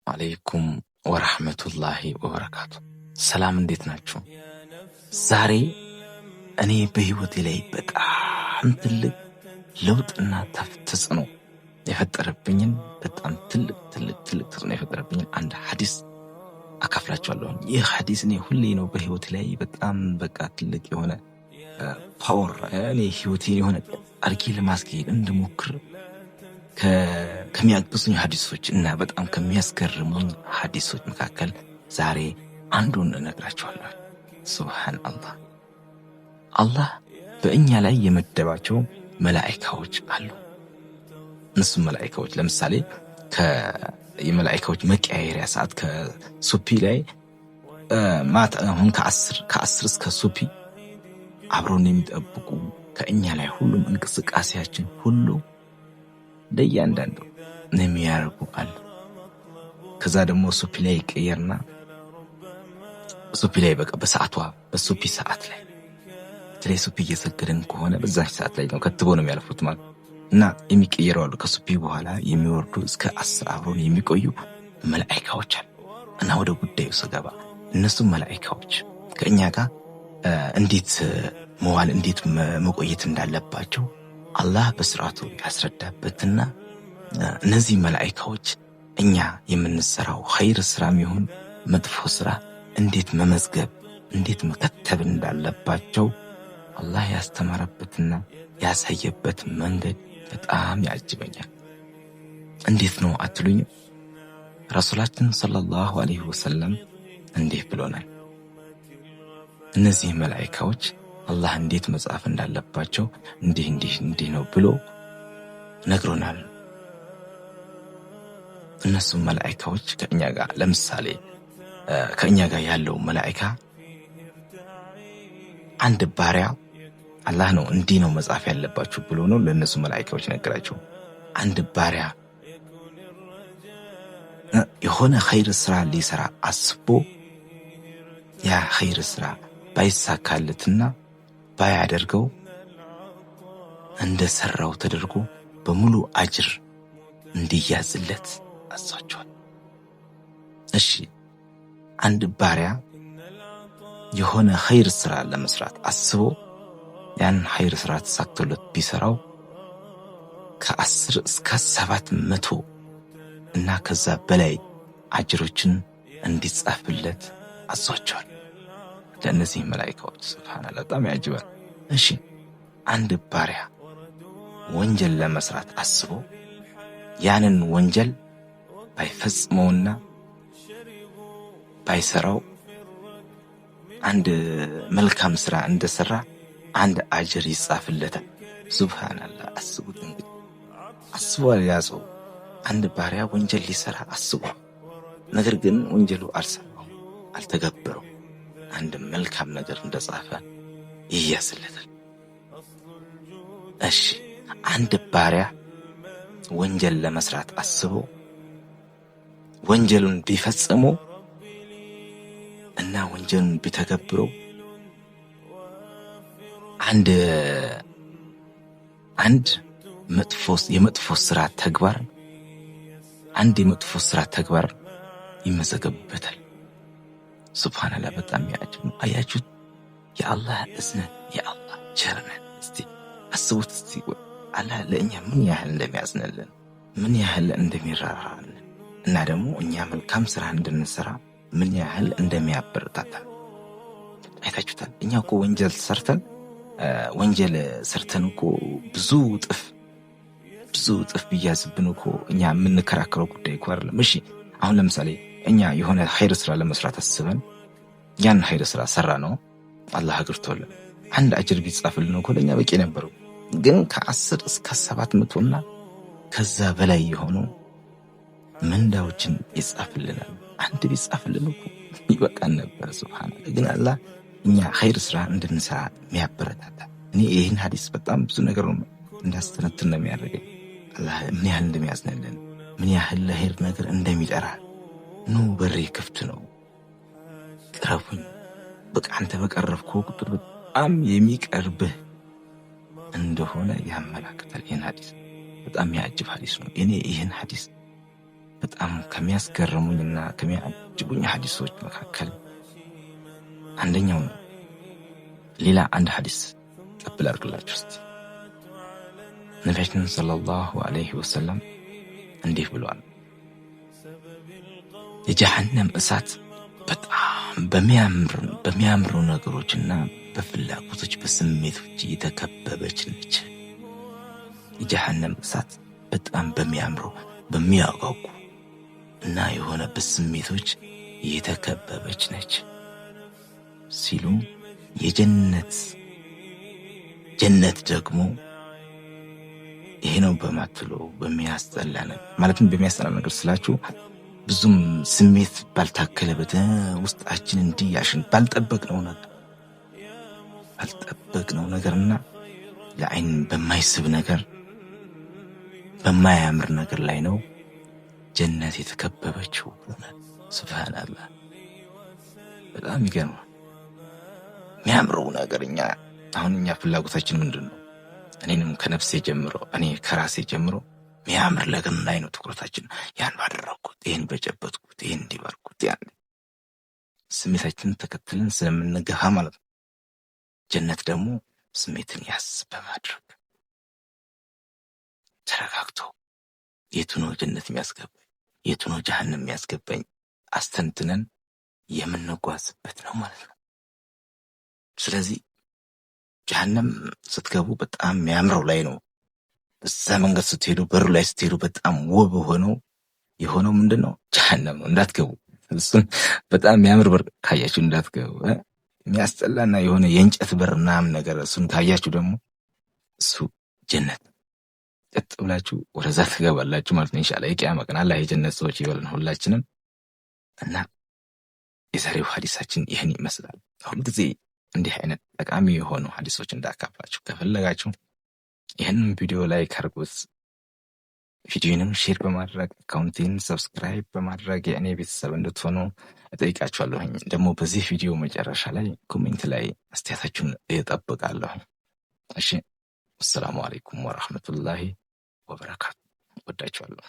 አለይኩም ወራህመቱላሂ ወበረካቱ። ሰላም እንዴት ናችሁ? ዛሬ እኔ በህይወቴ ላይ በጣም ትልቅ ለውጥና ተጽዕኖ የፈጠረብኝን በጣም ትልቅ ተጽዕኖ የፈጠረብኝን አንድ ሐዲስ አካፍላችኋለሁ። ይህ ሐዲስ እኔ ሁሌ ነው በህይወቴ ላይ በጣም ትልቅ የሆነ ፓወር እኔ ህይወቴን የሆነ አርጌ ለማስኬድ እንድሞክር ከሚያግዙኝ ሐዲሶች እና በጣም ከሚያስገርሙኝ ሐዲሶች መካከል ዛሬ አንዱን እነግራችኋለሁ። ሱብሃንአላህ። አላህ በእኛ ላይ የመደባቸው መላእክቶች አሉ። እነሱም መላእክቶች ለምሳሌ የመላእክቶች መቀያየሪያ ሰዓት ከሱፒ ላይ ማታ አሁን ከ10 እስከ ሱፒ አብሮን የሚጠብቁ ከእኛ ላይ ሁሉም እንቅስቃሴያችን ሁሉ ለእያንዳንዱ የሚያደርጉ አሉ። ከዛ ደግሞ ሱፒ ላይ ይቀየርና ሱፒ ላይ በሰዓቷ በሱፒ ሰዓት ላይ በተለይ ሱፒ እየሰገድን ከሆነ በዛች ሰዓት ላይ ነው ከትቦ ነው የሚያልፉት ማለት እና የሚቀየሩ አሉ። ከሱፒ በኋላ የሚወርዱ እስከ 10 አብሮን የሚቆዩ መላእክቶች አሉ። እና ወደ ጉዳዩ ስገባ እነሱ መላእክቶች ከእኛ ጋር እንዴት መዋል እንዴት መቆየት እንዳለባቸው አላህ በስርዓቱ ያስረዳበትና እነዚህ መላእክቶች እኛ የምንሰራው ኸይር ስራም ይሁን መጥፎ ስራ እንዴት መመዝገብ እንዴት መከተብ እንዳለባቸው አላህ ያስተማረበትና ያሳየበት መንገድ በጣም ያጅበኛል። እንዴት ነው አትሉኝ? ረሱላችን ሰለላሁ ዐለይሂ ወሰለም እንዲህ ብሎናል። እነዚህ መላእክቶች አላህ እንዴት መጻፍ እንዳለባቸው እንዲህ ነው ብሎ ነግሮናል። እነሱ መላእክቶች ከእኛ ጋር ለምሳሌ ከእኛ ጋር ያለው መላእክት አንድ ባሪያ አላህ ነው እንዲህ ነው መጻፍ ያለባችሁ ብሎ ነው ለነሱ መላእክቶች ነገራቸው። አንድ ባሪያ የሆነ ኸይር ስራ ሊሰራ አስቦ ያ ኸይር ስራ ባይሳካለትና ባያደርገው እንደሰራው ተደርጎ በሙሉ አጅር እንዲያዝለት አዟቸዋል። እሺ አንድ ባሪያ የሆነ ኸይር ስራ ለመስራት አስቦ ያን ኸይር ስራ ተሳክቶለት ቢሰራው ከ10 እስከ 700 እና ከዛ በላይ አጅሮችን እንዲጻፍለት አዟቸዋል ለእነዚህ መላእክቶች። ሱብሃንአላህ በጣም ያጅባል። እሺ አንድ ባሪያ ወንጀል ለመስራት አስቦ ያንን ወንጀል ባይፈጽመውና ባይሰራው አንድ መልካም ስራ እንደሰራ አንድ አጅር ይጻፍለታል። ሱብሃንአላህ አስቡት እንግዲህ አስቧል። ያ ሰው አንድ ባሪያ ወንጀል ሊሰራ አስቧል፣ ነገር ግን ወንጀሉ አልሰራው አልተገበረው አንድ መልካም ነገር እንደጻፈ ይያዝለታል። እሺ አንድ ባሪያ ወንጀል ለመስራት አስቦ ወንጀሉን ቢፈጽመው እና ወንጀሉን ቢተገብረው አንድ የመጥፎ ስራ ተግባር ይመዘገብበታል። ሱብሃንአላህ በጣም ያጅብ ነው። አያችሁት? የአላህ እዝነት የአላህ ቸርነት እስቲ አስቡት። እስቲ አላህ ለእኛ ምን ያህል እንደሚያዝንልን ምን ያህል እንደሚራራልን እና ደግሞ እኛ መልካም ስራ እንድንሰራ ምን ያህል እንደሚያበረታታ አይታችሁታል? እኛ እኮ ወንጀል ሰርተን እኮ ብዙ እጥፍ ቢያዝብን እኮ እኛ የምንከራከረው ጉዳይ እኮ አይደለም። እሺ አሁን ለምሳሌ እኛ የሆነ ኸይር ስራ ለመስራት አስበን ያን ኸይር ስራ ሰራ ነው አላህ አግርቶልን አንድ አጅር ቢጻፍልን እኮ ለኛ በቂ ነበረው። ግን ከ10 እስከ 700 እና ከዛ በላይ የሆኑ ምንዳዎችን ይጻፍልናል። አንድ ቢጻፍልን እኮ ይበቃን ነበር። ሱብሃንአላህ። ግን አላህ እኛ ኸይር ስራ እንድንሰራ የሚያበረታታ እኔ ይህን ሐዲስ በጣም ብዙ ነገር ነው እንዳስተነትን ነው የሚያደርገኝ። አላህ ምን ያህል እንደሚያዝንልን ምን ያህል ለኸይር ነገር እንደሚጠራ ኑ በሬ ክፍት ነው ቅረቡኝ። በቃ አንተ በቀረብከው ቁጥር በጣም የሚቀርብህ እንደሆነ ያመላክታል። ይህን ሐዲስ በጣም ያጅብ ሐዲስ ነው። እኔ ይህን ሐዲስ በጣም ከሚያስገርሙኝና ከሚያጅቡኝ ሐዲሶች መካከል አንደኛው ነው። ሌላ አንድ ሐዲስ ጠብል አድርግላችሁ እስቲ። ነቢያችን ሰለላሁ ዐለይሂ ወሰለም እንዲህ ብለዋል፣ የጀሃነም እሳት በጣም በሚያምሩ ነገሮችና በፍላጎቶች በስሜቶች የተከበበች ነች። የጀሃነም እሳት በጣም በሚያምሩ በሚያጓጉ እና የሆነ በስሜቶች የተከበበች ነች ሲሉ ጀነት ደግሞ ይሄ ነው በማትለው በሚያስጠላ ነገር ማለትም በሚያስጠላ ነገር ስላችሁ ብዙም ስሜት ባልታከለበት ውስጣችን እንዲያሽን ባልጠበቅነው ነገርና ለዓይን በማይስብ ነገር በማያምር ነገር ላይ ነው ጀነት የተከበበችው። ሱብሃንአላህ በጣም ይገርማል። የሚያምረው ነገር አሁን እኛ ፍላጎታችን ምንድነው? እኔንም ከነፍሴ ጀምሮ እኔ ከራሴ ጀምሮ የሚያምር ነገር ላይ ነው ትኩረታችን። ያን ባደረኩት፣ ይሄን በጨበጥኩት፣ ይሄን እንዲባርኩት ያን ስሜታችንን ተከትለን ስለምንገፋ ማለት ነው። ጀነት ደግሞ ስሜትን ያስ በማድረግ ተረጋግቶ የቱ ነው ጀነት የሚያስገባኝ የቱ ነው ጀሃነም የሚያስገባኝ አስተንትነን የምንጓዝበት ነው ማለት ነው። ስለዚህ ጀሃነም ስትገቡ በጣም የሚያምረው ላይ ነው። እዛ መንገድ ስትሄዱ በሩ ላይ ስትሄዱ በጣም ውብ የሆነው ምንድነው? ጀሃነም ነው። እንዳትገቡ። እሱን በጣም የሚያምር በር ካያችሁ እንዳትገቡ። የሚያስጠላና የሆነ የእንጨት በር ምናምን ነገር እሱን ካያችሁ ደግሞ እሱ ጀነት ቀጥ ብላችሁ ወደዛ ትገባላችሁ ማለት ነው። ኢንሻአላህ የቂያማ ቀን አላህ የጀነት ሰዎች ይበለን ሁላችንም። እና የዛሬው ሐዲሳችን ይህን ይመስላል። ሁልጊዜ እንዲህ አይነት ጠቃሚ የሆኑ ሐዲሶች እንዳካፍላችሁ ከፈለጋችሁ ይህንን ቪዲዮ ላይክ አድርጉት፣ ቪዲዮንም ሼር በማድረግ አካውንቴን ሰብስክራይብ በማድረግ የእኔ ቤተሰብ እንድትሆኑ እጠይቃችኋለሁ። ደግሞ በዚህ ቪዲዮ መጨረሻ ላይ ኮሜንት ላይ አስተያየታችሁን እጠብቃለሁ። እሺ፣ አሰላሙ አለይኩም ወራህመቱላሂ ወበረካቱ። ወዳችኋለሁ።